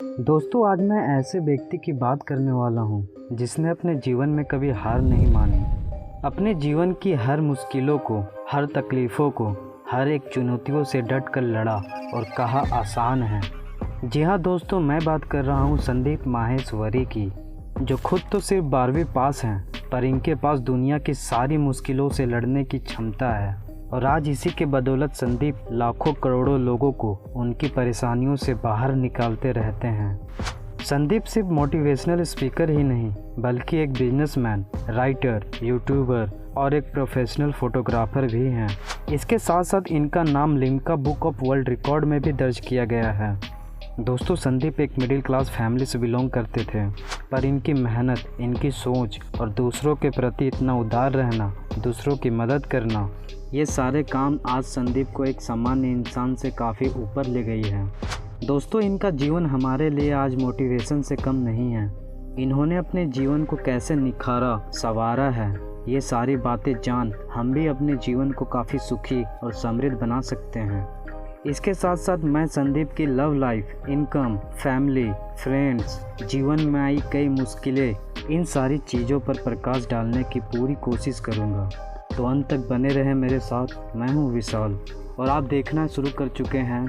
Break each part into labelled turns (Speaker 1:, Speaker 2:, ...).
Speaker 1: दोस्तों, आज मैं ऐसे व्यक्ति की बात करने वाला हूँ जिसने अपने जीवन में कभी हार नहीं मानी। अपने जीवन की हर मुश्किलों को, हर तकलीफ़ों को, हर एक चुनौतियों से डट कर लड़ा और कहा आसान है। जी हाँ दोस्तों, मैं बात कर रहा हूँ संदीप माहेश्वरी की, जो खुद तो सिर्फ 12वीं पास हैं, पर इनके पास दुनिया की सारी मुश्किलों से लड़ने की क्षमता है। और आज इसी के बदौलत संदीप लाखों करोड़ों लोगों को उनकी परेशानियों से बाहर निकालते रहते हैं। संदीप सिर्फ मोटिवेशनल स्पीकर ही नहीं, बल्कि एक बिजनेसमैन, राइटर, यूट्यूबर और एक प्रोफेशनल फोटोग्राफर भी हैं। इसके साथ साथ इनका नाम Limca book of world record में भी दर्ज किया गया है। दोस्तों, संदीप एक मिडिल क्लास फैमिली से बिलोंग करते थे, पर इनकी मेहनत, इनकी सोच और दूसरों के प्रति इतना उदार रहना, दूसरों की मदद करना, ये सारे काम आज संदीप को एक सामान्य इंसान से काफ़ी ऊपर ले गई है। दोस्तों, इनका जीवन हमारे लिए आज मोटिवेशन से कम नहीं है। इन्होंने अपने जीवन को कैसे निखारा, संवारा है, ये सारी बातें जान हम भी अपने जीवन को काफ़ी सुखी और समृद्ध बना सकते हैं। इसके साथ साथ मैं संदीप की love life, income, family, friends, जीवन में आई कई मुश्किलें, इन सारी चीज़ों पर प्रकाश डालने की पूरी कोशिश करूँगा। तो अंत तक बने रहें मेरे साथ। मैं हूँ विशाल और आप देखना शुरू कर चुके हैं।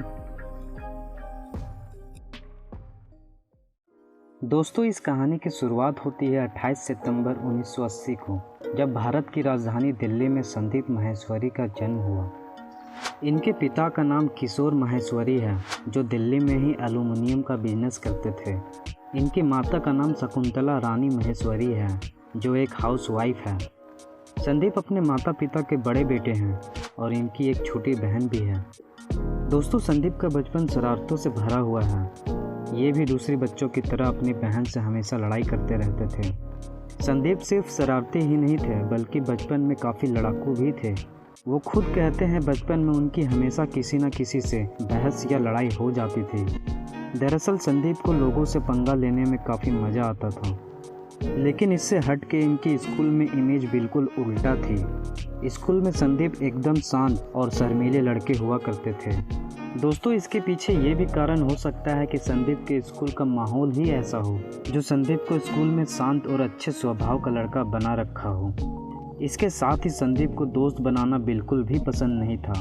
Speaker 1: दोस्तों, इस कहानी की शुरुआत होती है 28 सितंबर 1980 को, जब भारत की राजधानी दिल्ली में संदीप माहेश्वरी का जन्म हुआ। इनके पिता का नाम किशोर माहेश्वरी है, जो दिल्ली में ही एल्युमिनियम का बिजनेस करते थे। इनकी माता का नाम शकुंतला रानी माहेश्वरी है, जो एक हाउसवाइफ है। संदीप अपने माता पिता के बड़े बेटे हैं और इनकी एक छोटी बहन भी है। दोस्तों, संदीप का बचपन शरारतों से भरा हुआ है। ये भी दूसरे बच्चों की तरह अपनी बहन से हमेशा लड़ाई करते रहते थे। संदीप सिर्फ शरारती ही नहीं थे, बल्कि बचपन में काफ़ी लड़ाकू भी थे। वो खुद कहते हैं बचपन में उनकी हमेशा किसी न किसी से बहस या लड़ाई हो जाती थी। दरअसल संदीप को लोगों से पंगा लेने में काफ़ी मज़ा आता था, लेकिन इससे हट के इनकी स्कूल में इमेज बिल्कुल उल्टा थी। स्कूल में संदीप एकदम शांत और शर्मीले लड़के हुआ करते थे। दोस्तों, इसके पीछे ये भी कारण हो सकता है कि संदीप के स्कूल का माहौल ही ऐसा हो, जो संदीप को स्कूल में शांत और अच्छे स्वभाव का लड़का बना रखा हो। इसके साथ ही संदीप को दोस्त बनाना बिल्कुल भी पसंद नहीं था।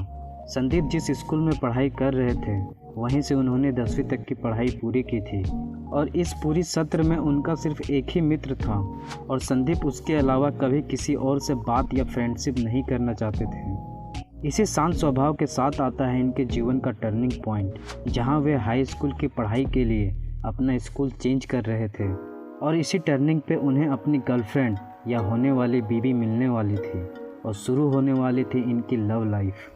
Speaker 1: संदीप जिस स्कूल में पढ़ाई कर रहे थे, वहीं से उन्होंने 10वीं तक की पढ़ाई पूरी की थी और इस पूरी सत्र में उनका सिर्फ एक ही मित्र था और संदीप उसके अलावा कभी किसी और से बात या फ्रेंडशिप नहीं करना चाहते थे। इसी शांत स्वभाव के साथ आता है इनके जीवन का टर्निंग पॉइंट, जहां वे हाई स्कूल की पढ़ाई के लिए अपना स्कूल चेंज कर रहे थे और इसी टर्निंग पे उन्हें अपनी गर्लफ्रेंड या होने वाली बीवी मिलने वाली थी और शुरू होने वाली थी इनकी लव लाइफ।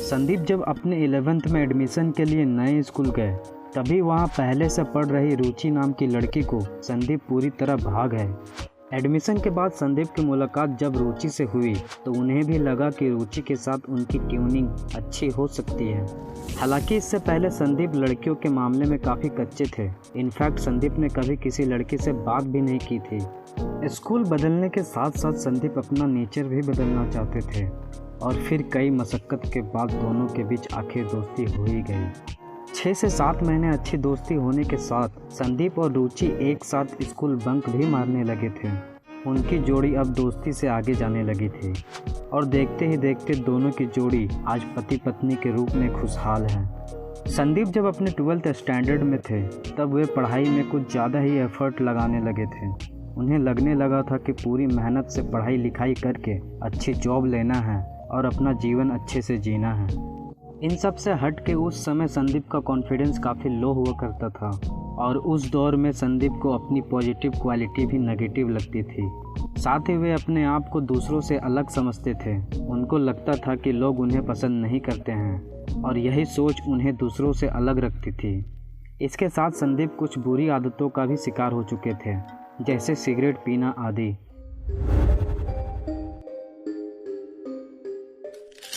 Speaker 1: संदीप जब अपने 11th में एडमिशन के लिए नए स्कूल गए, तभी वहां पहले से पढ़ रही रुचि नाम की लड़की को संदीप पूरी तरह भाग गए। एडमिशन के बाद संदीप की मुलाकात जब रुचि से हुई, तो उन्हें भी लगा कि रुचि के साथ उनकी ट्यूनिंग अच्छी हो सकती है। हालांकि इससे पहले संदीप लड़कियों के मामले में काफ़ी कच्चे थे। इनफैक्ट संदीप ने कभी किसी लड़की से बात भी नहीं की थी। स्कूल बदलने के साथ साथ संदीप अपना नेचर भी बदलना चाहते थे और फिर कई मशक्क़त के बाद दोनों के बीच आखिर दोस्ती हो ही गई। 6 से 7 महीने अच्छी दोस्ती होने के साथ संदीप और रुचि एक साथ स्कूल बंक भी मारने लगे थे। उनकी जोड़ी अब दोस्ती से आगे जाने लगी थी और देखते ही देखते दोनों की जोड़ी आज पति पत्नी के रूप में खुशहाल है। संदीप जब अपने 12th स्टैंडर्ड में थे, तब वे पढ़ाई में कुछ ज़्यादा ही एफर्ट लगाने लगे थे। उन्हें लगने लगा था कि पूरी मेहनत से पढ़ाई लिखाई करके अच्छी जॉब लेना है और अपना जीवन अच्छे से जीना है। इन सब से हट के उस समय संदीप का कॉन्फिडेंस काफ़ी लो हुआ करता था और उस दौर में संदीप को अपनी पॉजिटिव क्वालिटी भी नेगेटिव लगती थी। साथ ही वे अपने आप को दूसरों से अलग समझते थे। उनको लगता था कि लोग उन्हें पसंद नहीं करते हैं और यही सोच उन्हें दूसरों से अलग रखती थी। इसके साथ संदीप कुछ बुरी आदतों का भी शिकार हो चुके थे, जैसे सिगरेट पीना आदि।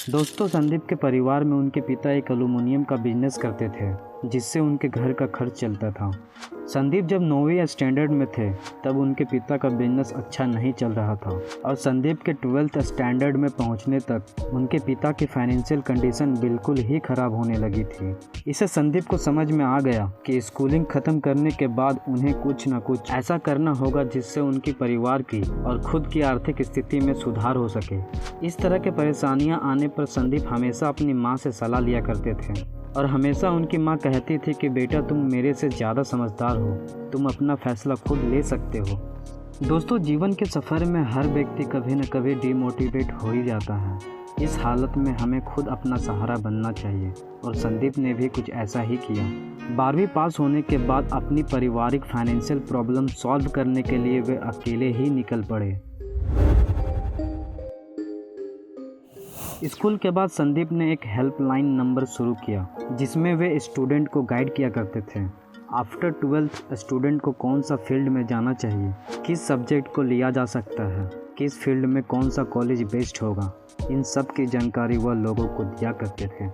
Speaker 1: दोस्तों, संदीप के परिवार में उनके पिता एक एल्युमिनियम का बिजनेस करते थे, जिससे उनके घर का खर्च चलता था। संदीप जब 9वीं स्टैंडर्ड में थे तब उनके पिता का बिजनेस अच्छा नहीं चल रहा था और संदीप के 12th स्टैंडर्ड में पहुंचने तक उनके पिता की फाइनेंशियल कंडीशन बिल्कुल ही ख़राब होने लगी थी। इससे संदीप को समझ में आ गया कि स्कूलिंग ख़त्म करने के बाद उन्हें कुछ न कुछ ऐसा करना होगा जिससे उनकी परिवार की और खुद की आर्थिक स्थिति में सुधार हो सके। इस तरह के परेशानियां आने पर संदीप हमेशा अपनी माँ से सलाह लिया करते थे और हमेशा उनकी माँ कहती थी कि बेटा तुम मेरे से ज़्यादा समझदार हो, तुम अपना फैसला खुद ले सकते हो। दोस्तों, जीवन के सफ़र में हर व्यक्ति कभी न कभी डिमोटिवेट हो ही जाता है। इस हालत में हमें खुद अपना सहारा बनना चाहिए और संदीप ने भी कुछ ऐसा ही किया। 12वीं पास होने के बाद अपनी पारिवारिक फाइनेंशियल प्रॉब्लम सॉल्व करने के लिए वे अकेले ही निकल पड़े। स्कूल के बाद संदीप ने एक हेल्पलाइन नंबर शुरू किया जिसमें वे स्टूडेंट को गाइड किया करते थे। आफ्टर 12th स्टूडेंट को कौन सा फील्ड में जाना चाहिए, किस सब्जेक्ट को लिया जा सकता है, किस फील्ड में कौन सा कॉलेज बेस्ट होगा, इन सब की जानकारी वह लोगों को दिया करते थे।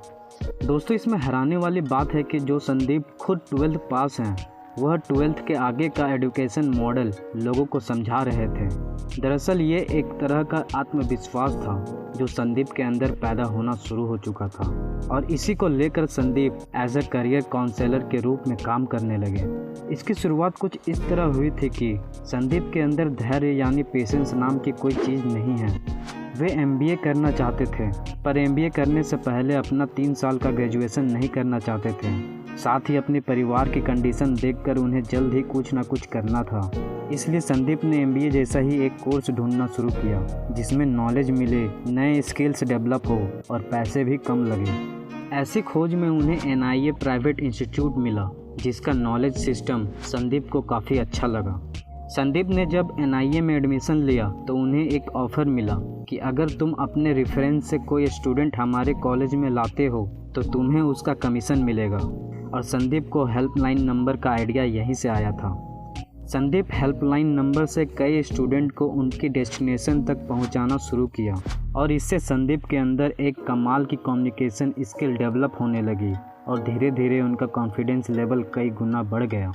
Speaker 1: दोस्तों, इसमें हैरानी वाली बात है कि जो संदीप खुद 12th पास हैं वह 12th के आगे का एजुकेशन मॉडल लोगों को समझा रहे थे। दरअसल ये एक तरह का आत्मविश्वास था जो संदीप के अंदर पैदा होना शुरू हो चुका था और इसी को लेकर Sandeep as a career counsellor के रूप में काम करने लगे। इसकी शुरुआत कुछ इस तरह हुई थी कि संदीप के अंदर धैर्य यानी पेशेंस नाम की कोई चीज़ नहीं है। वे MBA करना चाहते थे पर MBA करने से पहले अपना 3 साल का ग्रेजुएशन नहीं करना चाहते थे। साथ ही अपने परिवार की कंडीशन देखकर उन्हें जल्द ही कुछ ना कुछ करना था। इसलिए संदीप ने MBA जैसा ही एक कोर्स ढूंढना शुरू किया जिसमें नॉलेज मिले, नए स्किल्स डेवलप हो और पैसे भी कम लगे। ऐसी खोज में उन्हें NIA प्राइवेट इंस्टीट्यूट मिला जिसका नॉलेज सिस्टम संदीप को काफ़ी अच्छा लगा। संदीप ने जब NIA में एडमिशन लिया तो उन्हें एक ऑफ़र मिला कि अगर तुम अपने रेफरेंस से कोई स्टूडेंट हमारे कॉलेज में लाते हो तो तुम्हें उसका कमीशन मिलेगा और संदीप को हेल्पलाइन नंबर का आइडिया यहीं से आया था। संदीप हेल्पलाइन नंबर से कई स्टूडेंट को उनकी डेस्टिनेशन तक पहुंचाना शुरू किया और इससे संदीप के अंदर एक कमाल की कम्युनिकेशन स्किल डेवलप होने लगी और धीरे धीरे उनका कॉन्फिडेंस लेवल कई गुना बढ़ गया।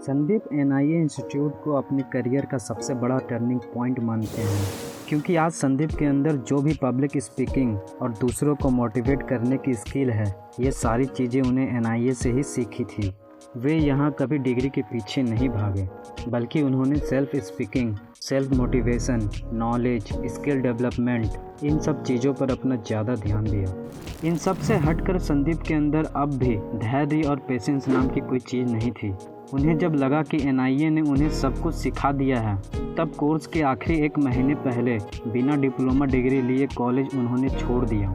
Speaker 1: संदीप NIA इंस्टीट्यूट को अपने करियर का सबसे बड़ा टर्निंग पॉइंट मानते हैं क्योंकि आज संदीप के अंदर जो भी पब्लिक स्पीकिंग और दूसरों को मोटिवेट करने की स्किल है, ये सारी चीज़ें उन्हें NIA से ही सीखी थी। वे यहाँ कभी डिग्री के पीछे नहीं भागे बल्कि उन्होंने self speaking, self motivation, knowledge, skill development in सब चीज़ों पर अपना ज़्यादा ध्यान दिया। इन सब से हटकर संदीप के अंदर अब भी धैर्य और पेशेंस नाम की कोई चीज़ नहीं थी। उन्हें जब लगा कि NIA ने उन्हें सब कुछ सिखा दिया है तब कोर्स के आखिरी 1 महीने पहले बिना डिप्लोमा डिग्री लिए कॉलेज उन्होंने छोड़ दिया।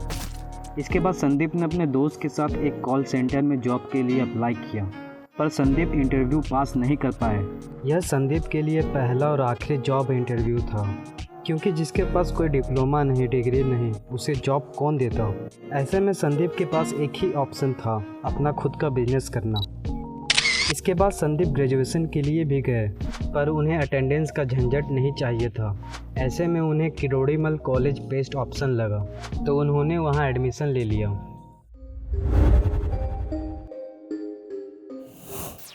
Speaker 1: इसके बाद संदीप ने अपने दोस्त के साथ एक कॉल सेंटर में जॉब के लिए अप्लाई किया पर संदीप इंटरव्यू पास नहीं कर पाए। यह संदीप के लिए पहला और आखिरी जॉब इंटरव्यू था क्योंकि जिसके पास कोई डिप्लोमा नहीं, डिग्री नहीं, उसे जॉब कौन देता। ऐसे में संदीप के पास एक ही ऑप्शन था, अपना खुद का बिजनेस करना। इसके बाद संदीप ग्रेजुएशन के लिए भी गए पर उन्हें अटेंडेंस का झंझट नहीं चाहिए था। ऐसे में उन्हें किरोड़ीमल कॉलेज बेस्ट ऑप्शन लगा तो उन्होंने वहां एडमिशन ले लिया।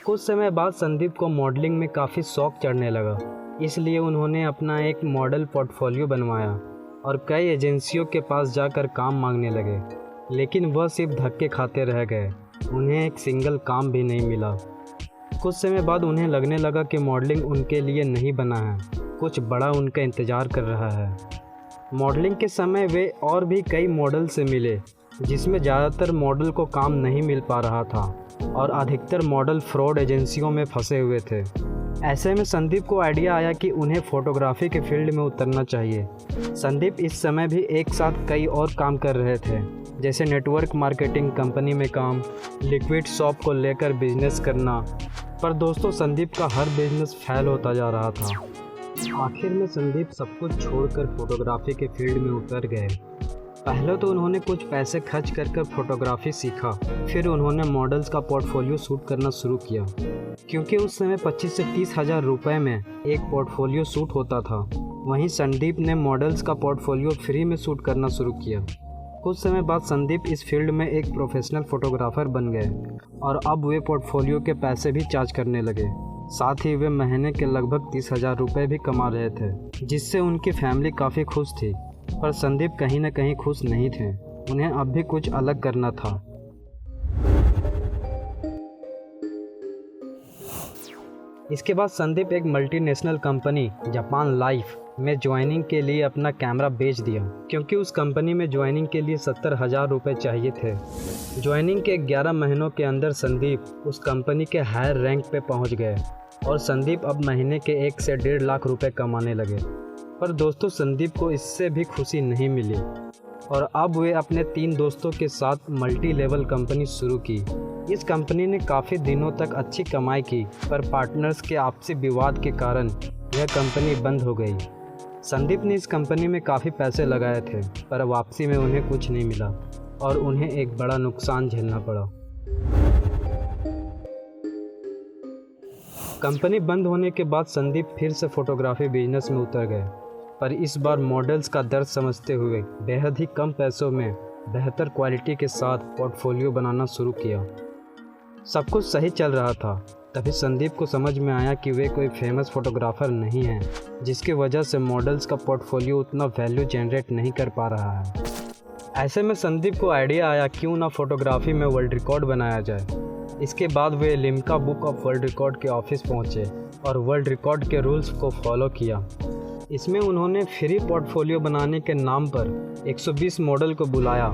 Speaker 1: कुछ समय बाद संदीप को मॉडलिंग में काफ़ी शौक चढ़ने लगा, इसलिए उन्होंने अपना एक मॉडल पोर्टफोलियो बनवाया और कई एजेंसियों के पास जाकर काम मांगने लगे, लेकिन वह सिर्फ धक्के खाते रह गए। उन्हें एक सिंगल काम भी नहीं मिला। कुछ समय बाद उन्हें लगने लगा कि मॉडलिंग उनके लिए नहीं बना है, कुछ बड़ा उनका इंतज़ार कर रहा है। मॉडलिंग के समय वे और भी कई मॉडल से मिले जिसमें ज़्यादातर मॉडल को काम नहीं मिल पा रहा था और अधिकतर मॉडल फ्रॉड एजेंसियों में फंसे हुए थे। ऐसे में संदीप को आइडिया आया कि उन्हें फ़ोटोग्राफी के फील्ड में उतरना चाहिए। संदीप इस समय भी एक साथ कई और काम कर रहे थे, जैसे नेटवर्क मार्केटिंग कंपनी में काम, लिक्विड शॉप को लेकर बिजनेस करना। पर दोस्तों, संदीप का हर बिजनेस फेल होता जा रहा था। आखिर में संदीप सब कुछ छोड़कर फोटोग्राफी के फील्ड में उतर गए। पहले तो उन्होंने कुछ पैसे खर्च कर फोटोग्राफी सीखा, फिर उन्होंने मॉडल्स का पोर्टफोलियो शूट करना शुरू किया। क्योंकि उस समय 25 से 30 हज़ार रुपये में एक पोर्टफोलियो शूट होता था, वहीं संदीप ने मॉडल्स का पोर्टफोलियो फ्री में शूट करना शुरू किया।
Speaker 2: कुछ समय बाद संदीप इस फील्ड में एक प्रोफेशनल फोटोग्राफर बन गए और अब वे पोर्टफोलियो के पैसे भी चार्ज करने लगे। साथ ही वे महीने के लगभग 30,000 रुपये भी कमा रहे थे, जिससे उनकी फैमिली काफ़ी खुश थी। पर संदीप कहीं न कहीं खुश नहीं थे, उन्हें अब भी कुछ अलग करना था। इसके बाद संदीप एक मल्टीनेशनल कंपनी जापान लाइफ में ज्वाइनिंग के लिए अपना कैमरा बेच दिया, क्योंकि उस कंपनी में ज्वाइनिंग के लिए 70,000 रुपये चाहिए थे। ज्वाइनिंग के 11 महीनों के अंदर संदीप उस कंपनी के हायर रैंक पे पहुंच गए और संदीप अब महीने के 1 से 1.5 लाख रुपए कमाने लगे। पर दोस्तों, संदीप को इससे भी खुशी नहीं मिली और अब वे अपने 3 दोस्तों के साथ मल्टी लेवल कंपनी शुरू की। इस कंपनी ने काफ़ी दिनों तक अच्छी कमाई की, पर पार्टनर्स के आपसी विवाद के कारण यह कंपनी बंद हो गई। संदीप ने इस कंपनी में काफ़ी पैसे लगाए थे, पर वापसी में उन्हें कुछ नहीं मिला और उन्हें एक बड़ा नुकसान झेलना पड़ा। कंपनी बंद होने के बाद संदीप फिर से फोटोग्राफी बिजनेस में उतर गए, पर इस बार मॉडल्स का दर्द समझते हुए बेहद ही कम पैसों में बेहतर क्वालिटी के साथ पोर्टफोलियो बनाना शुरू किया। सब कुछ सही चल रहा था, तभी संदीप को समझ में आया कि वे कोई फेमस फोटोग्राफर नहीं हैं, जिसकी वजह से मॉडल्स का पोर्टफोलियो उतना वैल्यू जनरेट नहीं कर पा रहा है। ऐसे में संदीप को आइडिया आया क्यों ना फोटोग्राफी में वर्ल्ड रिकॉर्ड बनाया जाए। इसके बाद वे Limca book of world record के ऑफिस पहुंचे और वर्ल्ड रिकॉर्ड के रूल्स को फॉलो किया। इसमें उन्होंने फ्री पोर्टफोलियो बनाने के नाम पर 120 मॉडल को बुलाया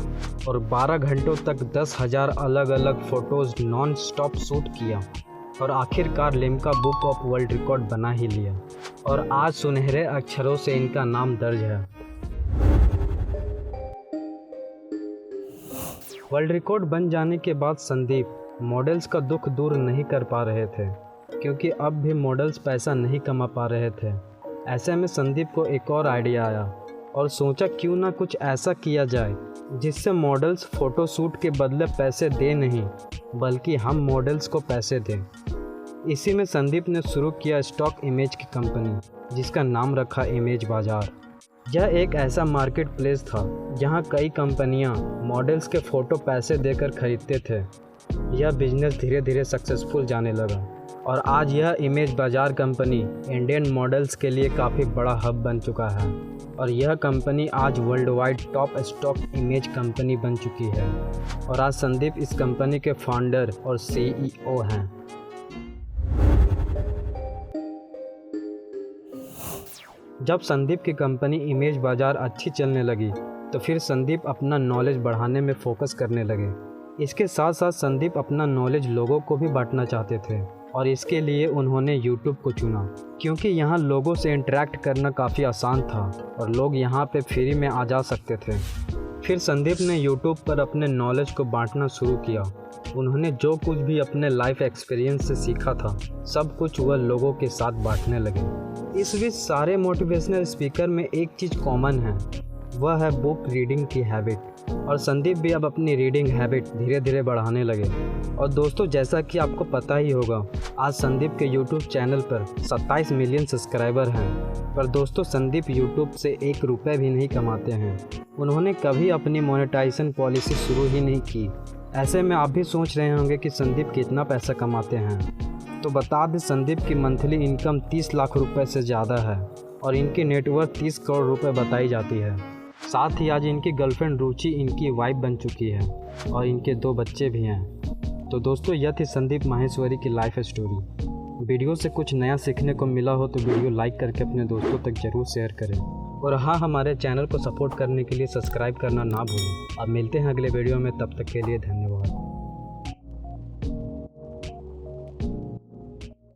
Speaker 2: और 12 घंटों तक 10,000 अलग अलग फ़ोटोज़ नॉन स्टॉप शूट किया और आखिरकार Limca book of world record बना ही लिया और आज सुनहरे अक्षरों से इनका नाम दर्ज है। वर्ल्ड रिकॉर्ड बन जाने के बाद संदीप मॉडल्स का दुख दूर नहीं कर पा रहे थे, क्योंकि अब भी मॉडल्स पैसा नहीं कमा पा रहे थे। ऐसे में संदीप को एक और आइडिया आया और सोचा क्यों ना कुछ ऐसा किया जाए जिससे मॉडल्स फ़ोटो शूट के बदले पैसे दे नहीं, बल्कि हम मॉडल्स को पैसे दें। इसी में संदीप ने शुरू किया स्टॉक इमेज की कंपनी, जिसका नाम रखा इमेज बाज़ार। यह एक ऐसा मार्केट प्लेस था जहां कई कंपनियां मॉडल्स के फ़ोटो पैसे देकर खरीदते थे। यह बिजनेस धीरे धीरे सक्सेसफुल जाने लगा और आज यह इमेज बाज़ार कंपनी इंडियन मॉडल्स के लिए काफ़ी बड़ा हब बन चुका है और यह कंपनी आज world wide top stock image company बन चुकी है और आज संदीप इस कंपनी के फाउंडर और CEO हैं। जब संदीप की कंपनी इमेज बाज़ार अच्छी चलने लगी तो फिर संदीप अपना नॉलेज बढ़ाने में फोकस करने लगे। इसके साथ साथ संदीप अपना नॉलेज लोगों को भी बांटना चाहते थे और इसके लिए उन्होंने YouTube को चुना, क्योंकि यहाँ लोगों से इंटरेक्ट करना काफ़ी आसान था और लोग यहाँ पे फ्री में आ जा सकते थे। फिर संदीप ने YouTube पर अपने नॉलेज को बांटना शुरू किया। उन्होंने जो कुछ भी अपने लाइफ एक्सपीरियंस से सीखा था, सब कुछ वह लोगों के साथ बांटने लगे। इस बीच सारे मोटिवेशनल स्पीकर में एक चीज़ कॉमन है, वह है बुक रीडिंग की हैबिट और संदीप भी अब अपनी रीडिंग हैबिट धीरे धीरे बढ़ाने लगे। और दोस्तों, जैसा कि आपको पता ही होगा, आज संदीप के YouTube चैनल पर 27 मिलियन सब्सक्राइबर हैं। पर दोस्तों, संदीप YouTube से 1 रुपये भी नहीं कमाते हैं। उन्होंने कभी अपनी मोनेटाइजेशन पॉलिसी शुरू ही नहीं की। ऐसे में आप भी सोच रहे होंगे कि संदीप कितना पैसा कमाते हैं। तो बता दें, संदीप की मंथली इनकम 30 लाख रुपए से ज़्यादा है और इनकी नेटवर्थ 30 करोड़ रुपए बताई जाती है। साथ ही आज इनकी गर्लफ्रेंड रुचि इनकी वाइफ बन चुकी है और इनके 2 बच्चे भी हैं। तो दोस्तों, यह थी संदीप माहेश्वरी की लाइफ स्टोरी। वीडियो से कुछ नया सीखने को मिला हो तो वीडियो लाइक करके अपने दोस्तों तक ज़रूर शेयर करें और हाँ, हमारे चैनल को सपोर्ट करने के लिए सब्सक्राइब करना ना भूलें। अब मिलते हैं अगले वीडियो में, तब तक के लिए धन्यवाद।